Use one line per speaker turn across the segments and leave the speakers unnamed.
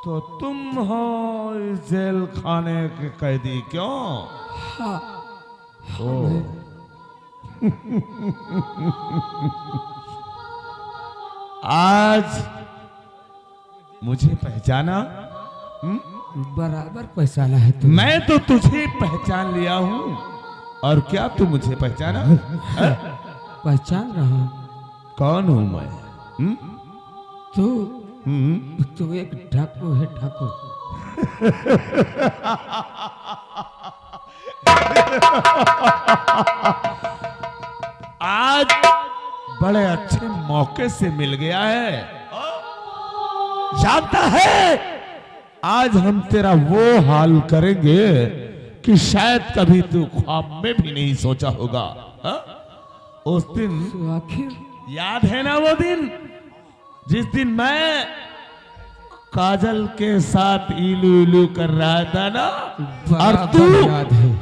तो तुम हो इस जेल खाने के कैदी क्यों?
हाँ
आज मुझे पहचाना?
बराबर पहचाना है तुम।
मैं तो तुझे पहचान लिया हूँ, और क्या तू मुझे पहचाना?
पहचान रहा हूँ।
कौन हूँ मैं?
तू एक डाकू है, डाकू।
आज बड़े अच्छे मौके से मिल गया है। जानता है आज हम तेरा वो हाल करेंगे कि शायद कभी तू ख्वाब में भी नहीं सोचा होगा। उस दिन
तो आखिर
याद है ना वो दिन जिस दिन मैं काजल के साथ इलू इलू कर रहा था ना, और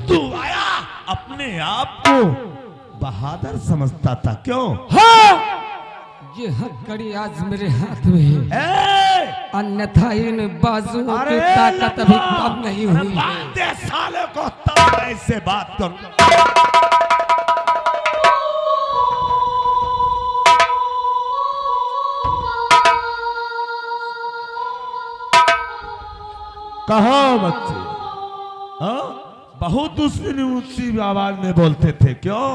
तू आया अपने आप को बहादुर समझता था क्यों?
हाँ ये हथकड़ी आज मेरे हाथ में है, अन्यथा इन बाजुओं की ताकत अभी कम नहीं हुई है।
साले को तब ऐसे बात करूं। कहो बच्चे, बहुत ऊंची आवाज में बोलते थे क्यों?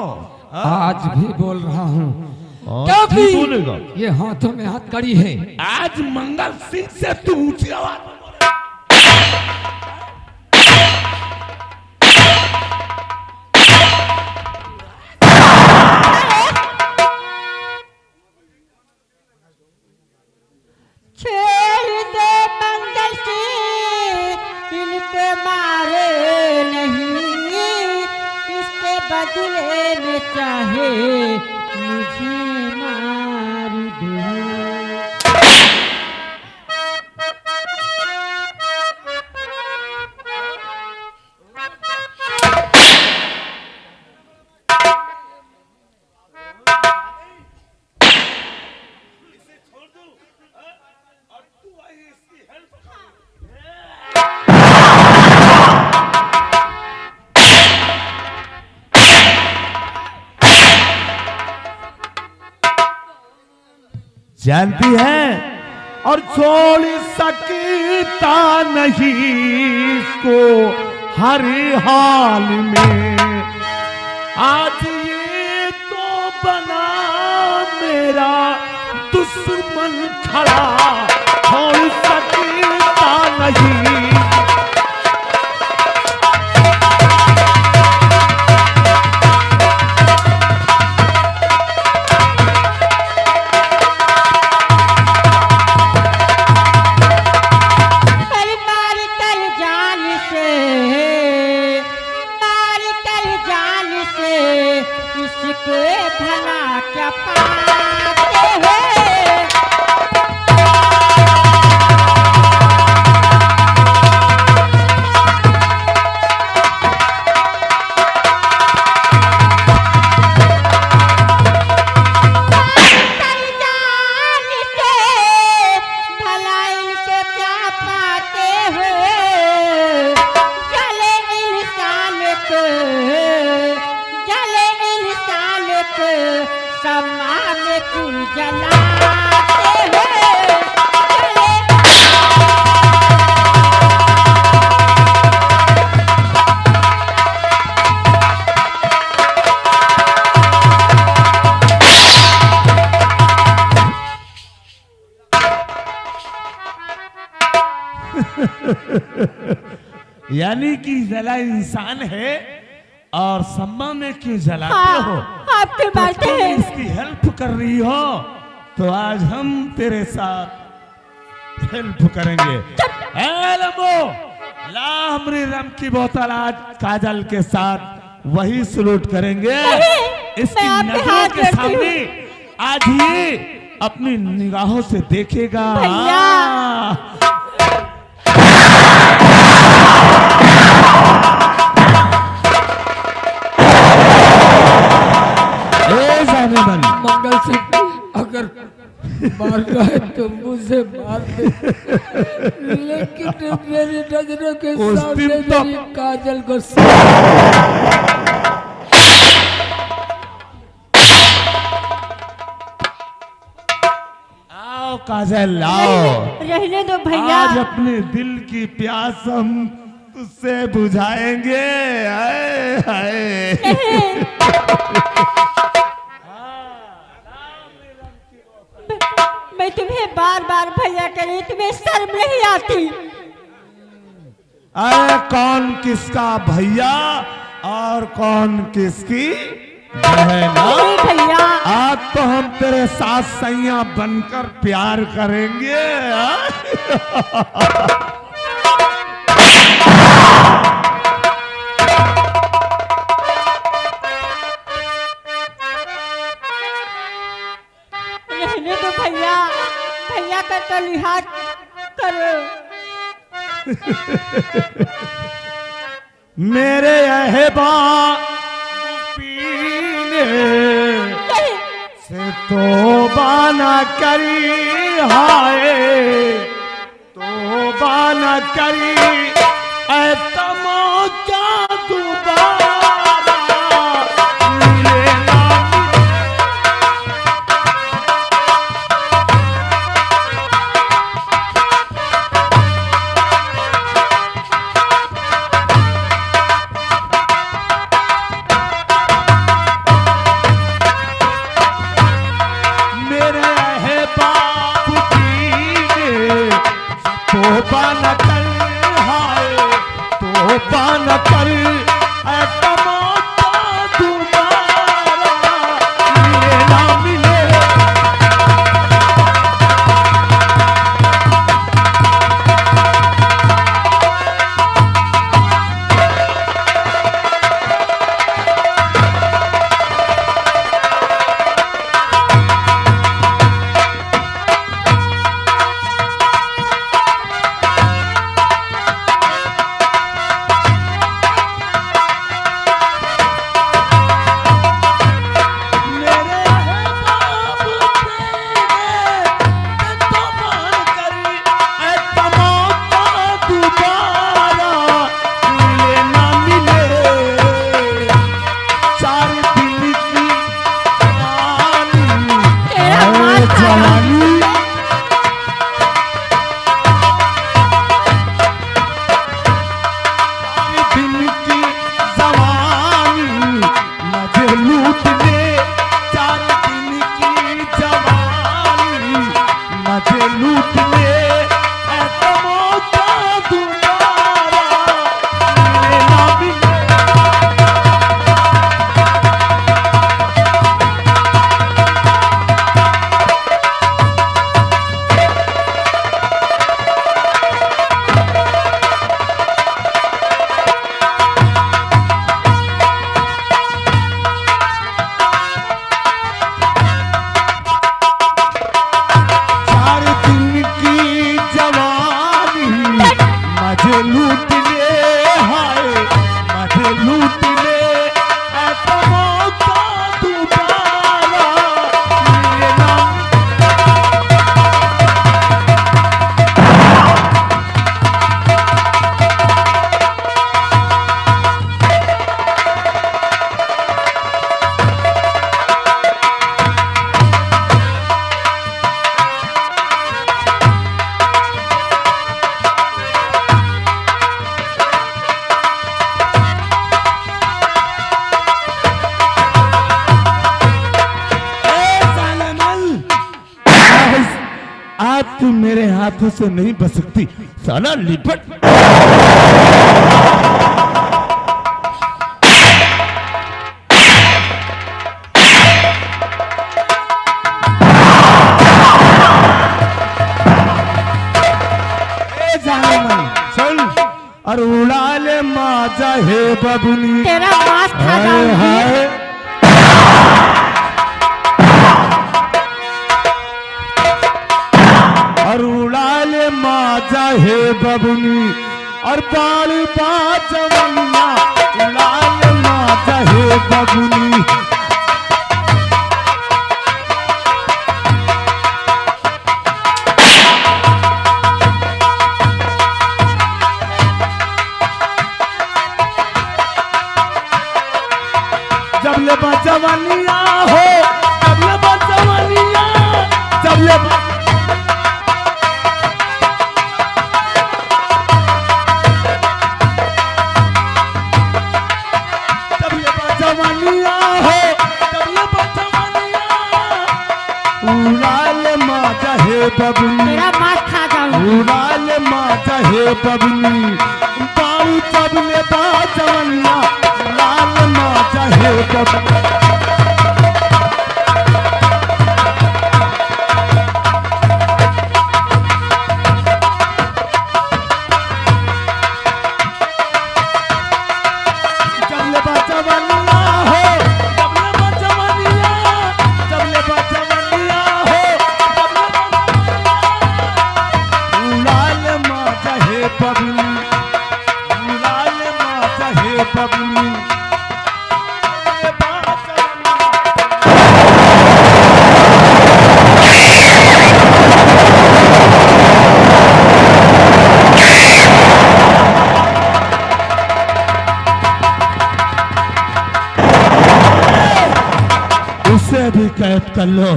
आज भी बोल रहा हूँ
क्योंकि बोलेगा
ये हाथों में हथकड़ी है।
आज मंगल सिंह से तू ऊंची आवाज में
बदले में चाहे मुझे मार दो।
इसे छोड़ दूं और तू आई इसकी हेल्प जानती है और छोड़ सकता नहीं इसको हर हाल में। आज ये तो बना मेरा दुश्मन खड़ा, छोड़ सकता नहीं। यानी कि जला इंसान है और सम्मा में क्यों जलाते हो?
आपके बात है।
इसकी हेल्प कर रही हो तो आज हम तेरे साथ हेल्प करेंगे। लंबो ला हमारी रम की बोतल, आज काजल के साथ वही सलूट करेंगे। इसकी नजरों के सामने आज ये अपनी निगाहों से देखेगा।
मंगल सिंह, अगर मारना है तो मुझे मार दे, लेकिन मेरी नजरों के
उस
सामने
दिन तो-
मेरी काजल को
आओ काजल आओ,
रहने दो भैया।
आज अपने दिल की प्यास हम तुझसे बुझाएंगे। हाय हाय।
मैं तुम्हें बार बार भैया करी, तुम्हें शर्म नहीं आती?
अरे कौन किसका भैया और कौन किसकी बहन?
नहीं भैया,
आज तो हम तेरे साथ सैया बनकर प्यार करेंगे।
रहने दो भैया, भैया का तो लिहाज करो।
मेरे अहबाब पीने से तौबा न करी, हाय तौबा न करी, ऐ तमौका दोबारा मिले ना। मेरे अहबाब पीने तौबा न कर, हाय तौबा न कर, ऐ तमौका दोबारा मिले ना मिले। मेरे अहबाब पीने तौबा न कर, ऐ तमौका दोबारा मिले ना मिले। चार दिन की
तेरा माथा
जवानी, दिन की जवानी मुझे लूट ले, चार दिन की जवानी मुझे लूट ले, ऐ तमौका दोबारा मिले ना मिले। चार दिन की जवानी मुझे लूट ले, हाय मुझे लूट ले, ऐ तमौका दोबारा मिले ना। आज तू मेरे हाथों से नहीं बच सकती, साला लिपट। ए जानेमन, चल और उड़ा ले माजा है बबुनी।
तेरा माथा
हाय
डालूंगी।
हाय। और उड़ा ले माजा है बबुनी, और बाल बाजवनिया उड़ा ले माजा है बबुनी। उड़ाल माता है बबनी,
तेरा मांस खा जाऊंगी।
उड़ाल माता है बबनी, बारू तबले बाजवन्ना, उड़ाल माता है बबनी। उसे भी कैद कर लो।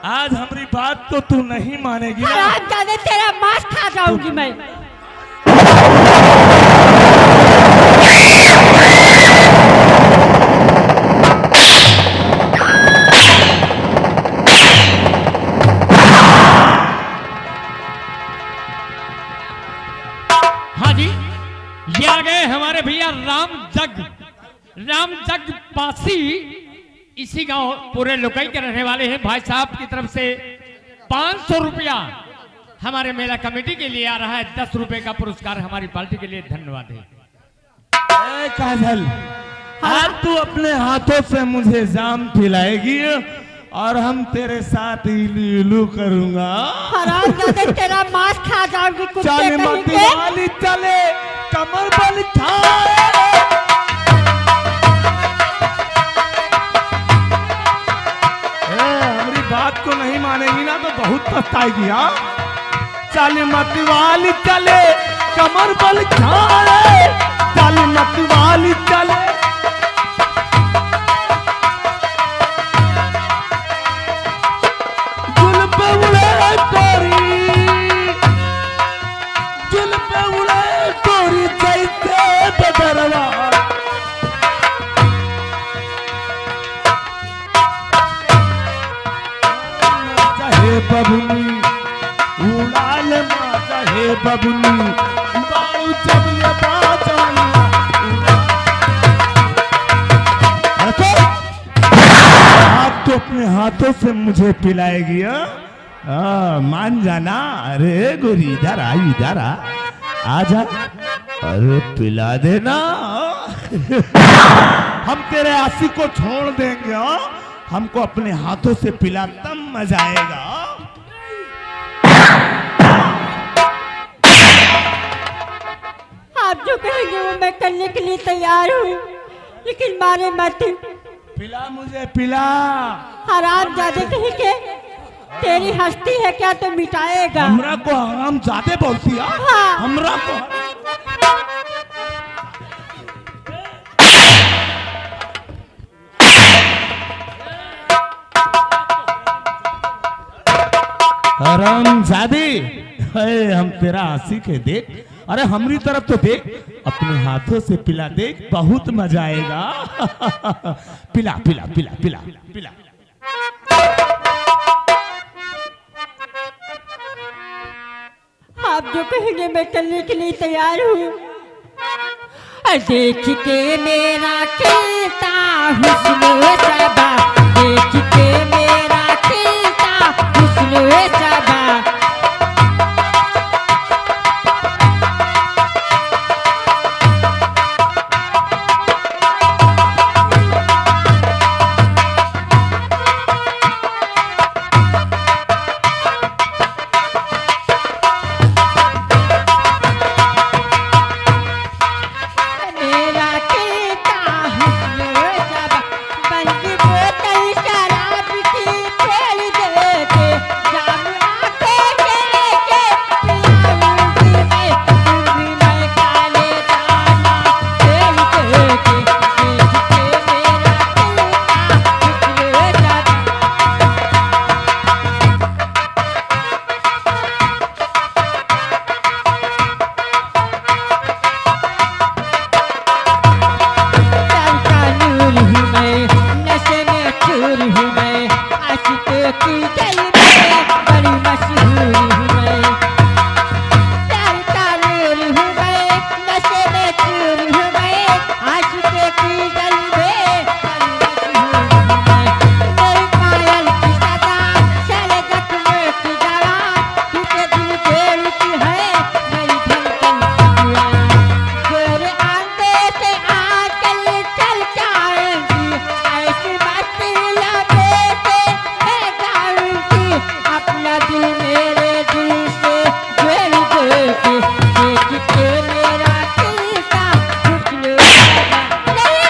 आज हमारी बात तो तू नहीं मानेगी ना।
हरामजादे, तेरा मांस खा जाऊंगी मैं।
हाँ जी, ये आ गए हमारे भैया राम जग पासी। इसी गांव पूरे लोकई के रहने वाले हैं। भाई साहब की तरफ से 500 रुपया हमारे मेला कमेटी के लिए आ रहा है। 10 रुपए का पुरस्कार हमारी पार्टी के लिए। धन्यवाद है।
काजल, आज तू अपने हाथों से मुझे जाम पिलाएगी और हम तेरे साथ इलू इलू करूंगा।
हरामजादे, तेरा मांस खा जाऊंगी कुत्ते
चले
कहीं
मत
के।
वाली चले, कमर बल खाए। हमारी बात को नहीं मानेगी ना तो बहुत पछताएगी। हाँ, चले मत वाली चले, कमर बल खाए। चले मत वाली चले। बबनी उड़ाल माता है बबनी, बारू चबले बाजवन्ना। आप तो अपने हाथों से मुझे पिलाएगी। मान जाना। अरे गोरी इधर आ, इधर आ, आजा। अरे पिला देना। हम तेरे आशिक को छोड़ देंगे। हमको अपने हाथों से पिला, तब मजा आएगा।
आप जो कहेंगे वो मैं करने के लिए तैयार हूँ, लेकिन मारे मत।
पिला मुझे, पिला।
हरामजादे कहीं के, तेरी हस्ती है क्या तो मिटाएगा।
हमरा को हरामजादे बोलती है?
हाँ।
हमरा को हरामजादी। हम तेरा आशिक है, देख। अरे हमारी तरफ तो देख, अपने हाथों से पिला, देख, बहुत मजा आएगा। पिला पिला पिला पिला पिला।
आप जो कहेंगे मैं करने के लिए तैयार हूँ। देख के मेरा खिलता हुस्न सबा, देख के मेरा खिलता हुस्न सबा। बोतल शराब की बड़ी मशहूर हूँ मैं। प्यार का नूर हूँ मैं, नशे में चूर हूँ मैं, आशिक़े की गली में बड़ी मशहूर हूँ मैं। मेरी पायल की सदा, शैले जख्मों की दवा, तुझे दिल जोड़ती है मेरी धड़कन की दुआ। गोरे आंधे से आंचल चल जाएंगी, ऐसी बातें लबे से मैं गाऊंगी। अपना दिल मेरे दिल से जोड़ दोगे, देख के मेरा दिल का कुछ लोग नहीं।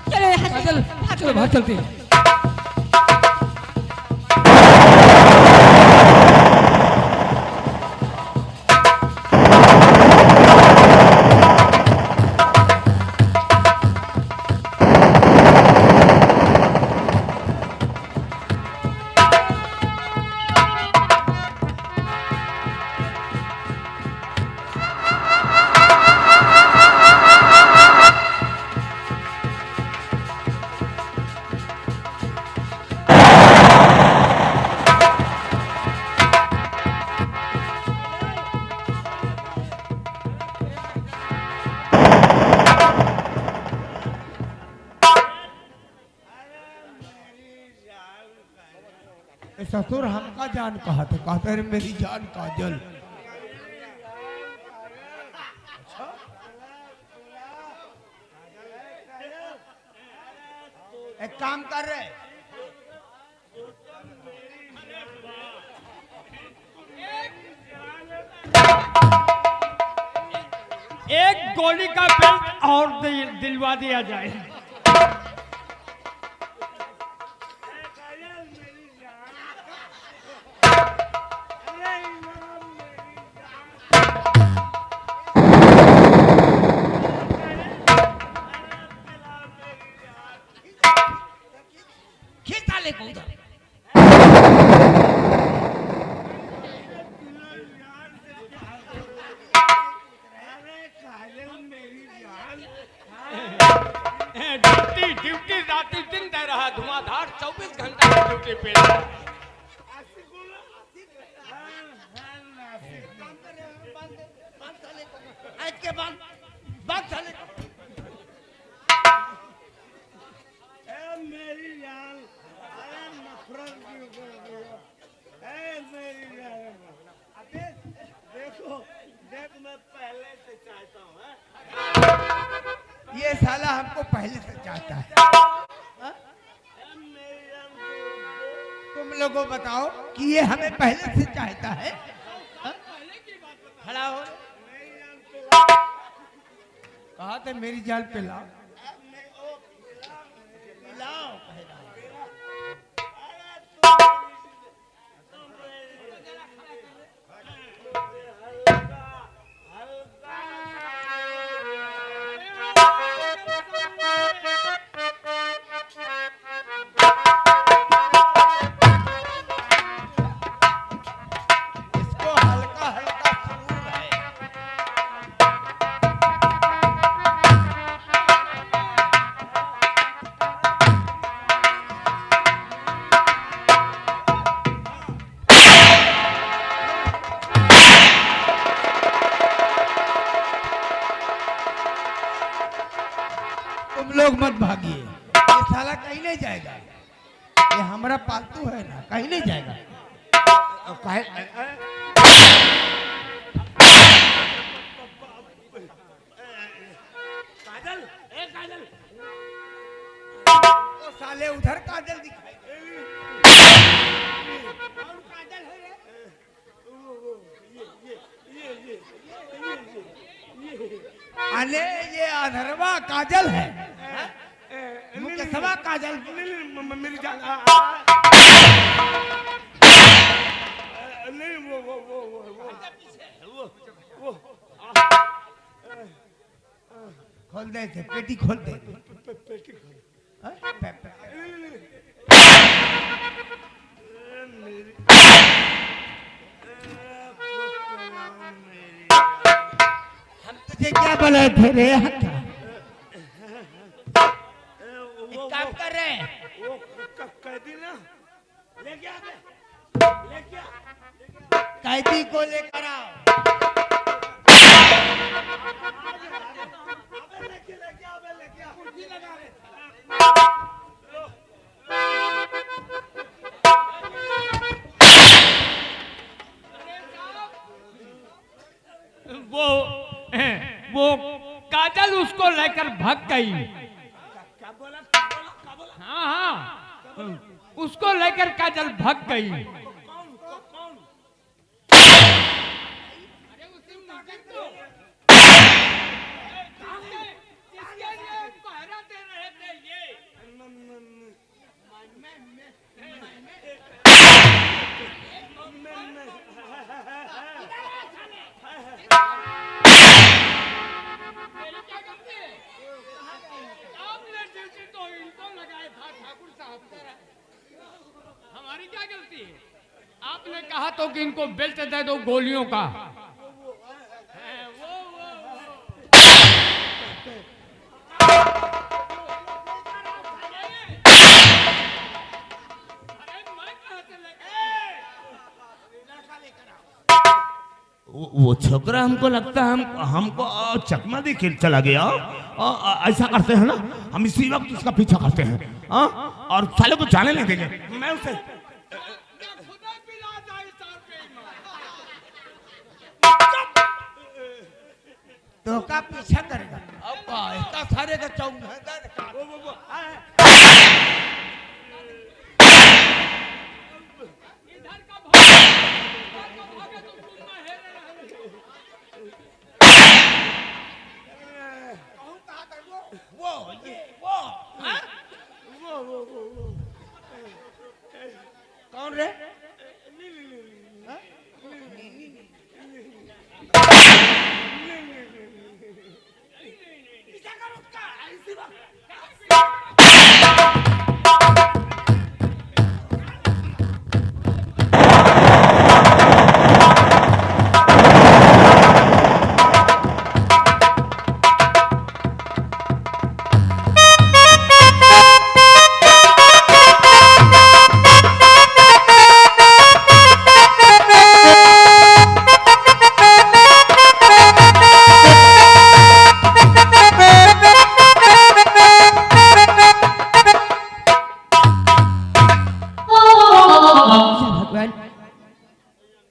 चलो यहाँ से,
काजल चलो बाहर चलते हैं।
ससुर हमका जान कहा था, कहते हैं मेरी जान काजल। एक काम कर रहे,
एक गोली का बेल्ट और दिलवा दिया जाए।
खींचा ले को उधर।
ड्यूटी ड्यूटी राती दिन दे रहा, धुआंधार 24 घंटा की ड्यूटी पे रहा।
के बाद बात चले
मेरी जान, अरे नफरत क्यों कर दिया? मेरी जान, अबे देखो, देख मैं पहले से चाहता हूँ।
ये साला हमको पहले से चाहता है।
मेरी जान,
तुम लोगों बताओ कि ये हमें पहले से चाहता है। खड़ा हो, कहा था मेरी जान पिलाओ। पिलाओ इसको हल्का हल्का सुरूर है। तुम लोग मत भागिए, ये साला कहीं नहीं जाएगा। ये हमारा पालतू है ना, कहीं नहीं जाएगा।
माने ये अधरवा काजल है, मुकेशवा काजल।
मेरी जान नहीं वो
खोल दे थे, पेटी खोल दे।
पेटी खोल।
हाँ? हम तुझे क्या बोले थे रे? एक काम कर रहे हैं,
वो कैदी ना लेके आ गए, लेके आ
कैदी को लेकर आओ।
लेके आ कुर्सी लगा रहे।
वो काजल उसको लेकर भाग गई।
क्या बोला?
हाँ हाँ, उसको लेकर काजल भाग गई।
कौन?
हमारी क्या गलती है? आपने कहा तो कि इनको बेल्ट दे दो गोलियों का।
वो छोकरा हमको लगता है हमको चकमा दे के चला गया। ऐसा करते हैं ना, हम इसी वक्त उसका पीछा करते हैं और साले को जाने नहीं देंगे। मैं उसे
तो का पीछा करेगा। अब इसका सारे का चौक कौन रे?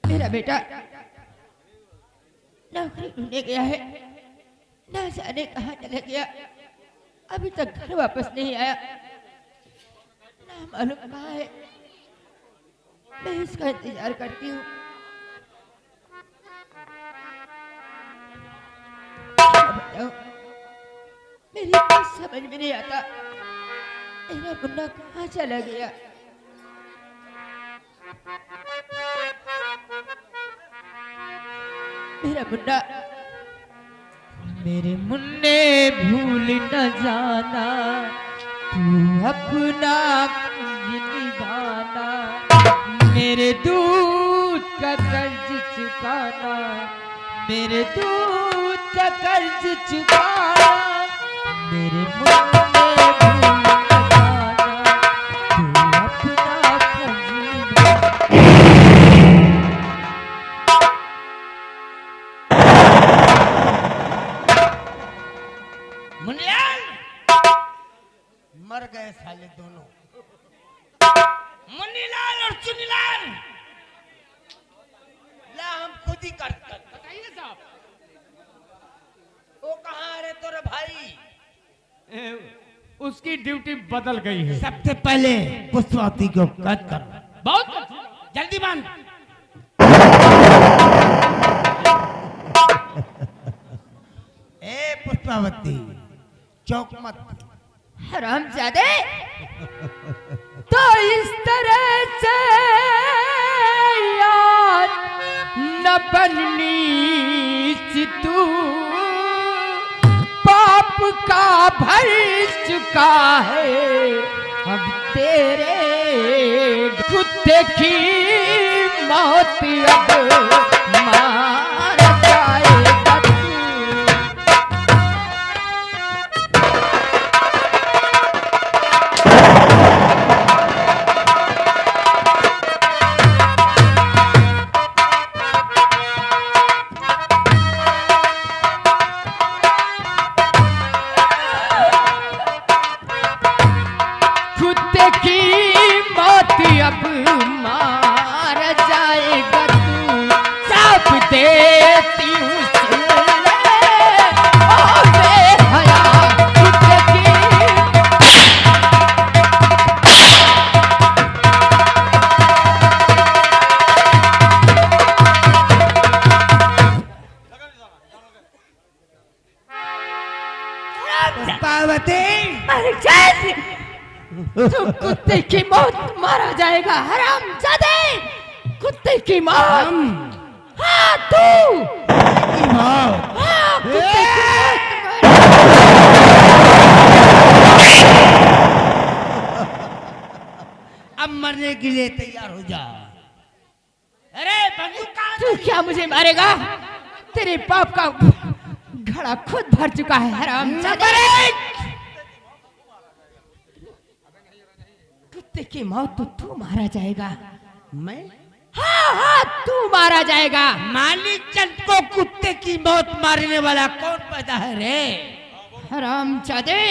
मेरा बेटा नौकरी ढूंढने गया है, ना जाने कहाँ चला गया, अभी तक घर वापस नहीं आया, ना मालूम कहाँ है। मैं इसका इंतजार करती हूँ। मेरी कुछ समझ में नहीं आता, मेरा मुन्ना कहाँ चला गया। मेरा मुन्ना, मेरे मुन्ने भूल न जाना, तू अपना निभाना, मेरे दूध का कर्ज चुकाना, मेरे दूध का कर्ज चुकाना, मेरे मुन्ने भूल न जाना, तू अपना कर्ज मुनियाल मर गए साले दोनों, मुन्नीलाल और चुन्नीलाल। ला हम खुद ही करते।
बताइए साहब,
वो कहाँ रे तोरे भाई?
उसकी ड्यूटी बदल गई है।
सबसे पहले पुष्पावती को कैद कर।
बहुत
जल्दी बांध। ए पुष्पा
चौक मत।
हरामजादे, तो इस तरह से यार न बननी सी तू, पाप का भर चुका है अब तेरे कुत्ते की मौत अब मार जाएगा तू। कुत्ते की मौत अब मार जाएगा तू, साफ देती हूँ सुन ले, ओ बेहया कुत्ते की।
पार्वती,
तू कुत्ते की मौत मारा जाएगा हरामजादे, कुत्ते की मौत। हाँ तू, हाँ कुत्ते की मौत
अब मरने के लिए तैयार हो जा। अरे बंदूक कहाँ
तू क्या मुझे मारेगा? तेरे पाप का घड़ा खुद भर चुका है हरामजादे। कुत्ते की मौत तो तू मारा जाएगा।
मैं?
हाँ हाँ तू मारा जाएगा।
मालिक चंद को कुत्ते की मौत मारने वाला कौन पैदा है रे?
हरामजादे,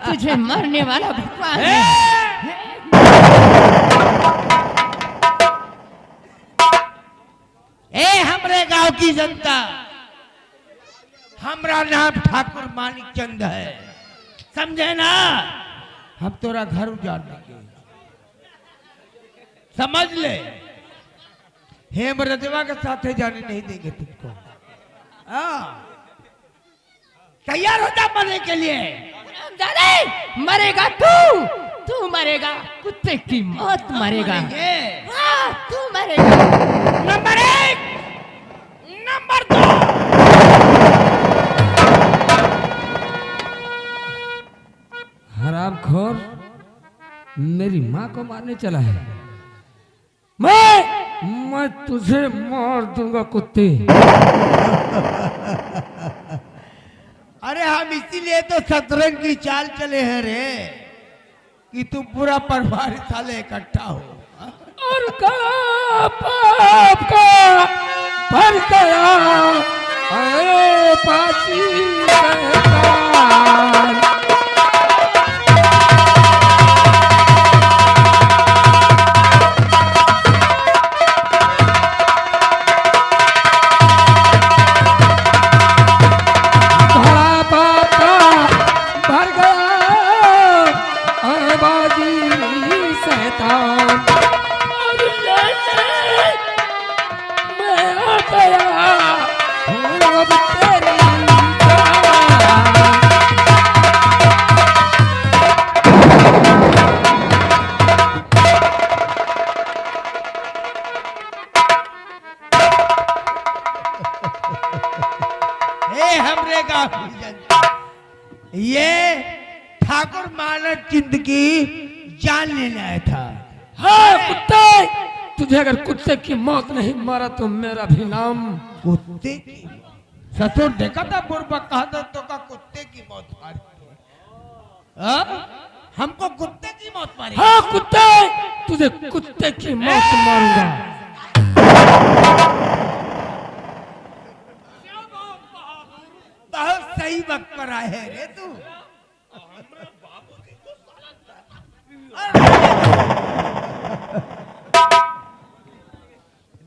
तुझे मरने वाला भगवान है।
ए हमरे गांव की जनता, हमरा नाम ठाकुर मानिक चंद है, समझे ना? हम तोरा घर उजाड़ देंगे, समझ ले। हेमरजवा के साथ जाने नहीं देंगे तुमको। तैयार हो जा मरने के लिए।
हरामजादे, मरेगा तू, तू मरेगा, कुत्ते की मौत मरेगा। हाँ तू मरेगा।
Number 1, number 2।
हरामखोर मेरी माँ को मारने चला है। मैं तुझे मार दूंगा कुत्ते।
अरे हम इसीलिए तो शतरंज की चाल चले हैं रे, कि तुम पूरा परिवार साले इकट्ठा हो।
और गला पाप का भर गया, अरे पाची शैतान। गला पाप का भर गया, अरे बाजी शैतान। मैं आ गया हूँ अब तेरी जान।
हे हमरे गांव की जनता, ये ठाकुर मानक चिंद की जान लेने आया था।
हाँ कुत्ते, तुझे अगर कुत्ते की मौत नहीं मारा तो मेरा भी नाम।
कुत्ते की ससुर देखा था बुरबा कहा था तो का कुत्ते की मौत मारी। हमको कुत्ते की मौत मारी।
हाँ कुत्ते, तुझे कुत्ते की मौत मारूंगा।
बहुत सही वक्त पर आए है रे तू।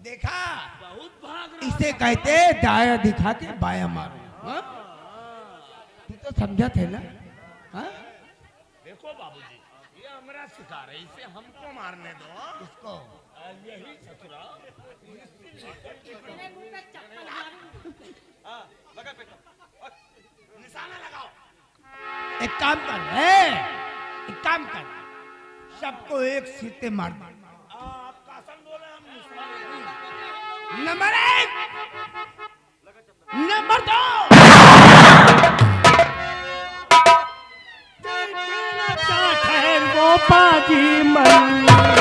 देखा, इसे कहते दाया दिखा के बाया मारो। हाँ? तू तो समझा थे ना? हाँ?
देखो बाबूजी, ये हमरा सिखा रहे, इसे हमको मारने दो।
इसको
यही ससुरा
निशाना लगाओ।
एक काम कर एक काम कर, सबको एक सीते मार दे। नंबर 1, नंबर 2,
ठहर वो पाजी मन